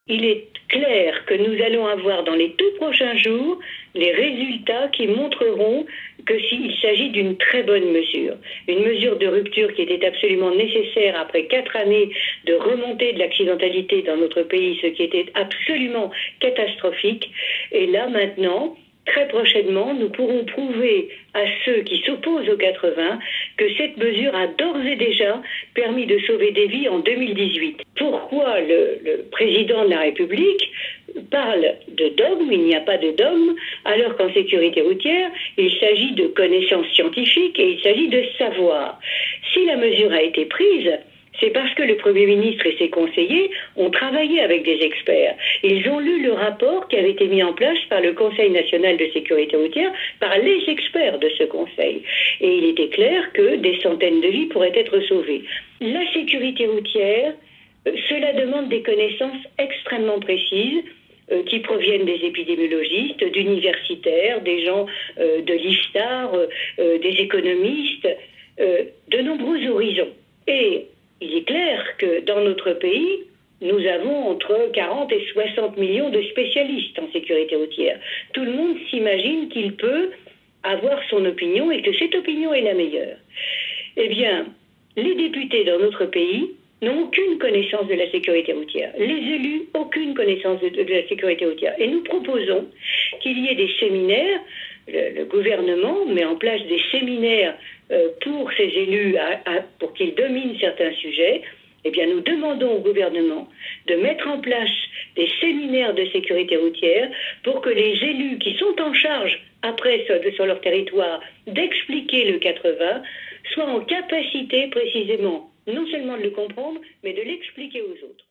Il est clair que nous allons avoir dans les tout prochains jours les résultats qui montreront qu'il s'agit d'une très bonne mesure. Une mesure de rupture qui était absolument nécessaire après 4 années de remontée de l'accidentalité dans notre pays, ce qui était absolument catastrophique. Et là maintenant, très prochainement, nous pourrons prouver à ceux qui s'opposent aux 80 que cette mesure a d'ores et déjà permis de sauver des vies en 2018. Pourquoi le président de la République parle de dogme? Il n'y a pas de dogme, alors qu'en sécurité routière, il s'agit de connaissances scientifiques et il s'agit de savoir. Si la mesure a été prise, c'est parce que le Premier ministre et ses conseillers ont travaillé avec des experts. Ils ont lu le rapport qui avait été mis en place par le Conseil national de sécurité routière, par les experts de ce conseil. Et il était clair que des centaines de vies pourraient être sauvées. La sécurité routière, cela demande des connaissances extrêmement précises, qui proviennent des épidémiologistes, d'universitaires, des gens de l'IFSTAR, des économistes, de nombreux horizons. Et il est clair que dans notre pays, nous avons entre 40 et 60 millions de spécialistes en sécurité routière. Tout le monde s'imagine qu'il peut avoir son opinion et que cette opinion est la meilleure. Eh bien, les députés dans notre pays n'ont aucune connaissance de la sécurité routière. Les élus, aucune connaissance de la sécurité routière. Et nous proposons qu'il y ait des séminaires. Le gouvernement met en place des séminaires pour ces élus, pour qu'ils dominent certains sujets. Eh bien, nous demandons au gouvernement de mettre en place des séminaires de sécurité routière pour que les élus qui sont en charge, après, sur leur territoire, d'expliquer le 80, soient en capacité, précisément, non seulement de le comprendre, mais de l'expliquer aux autres.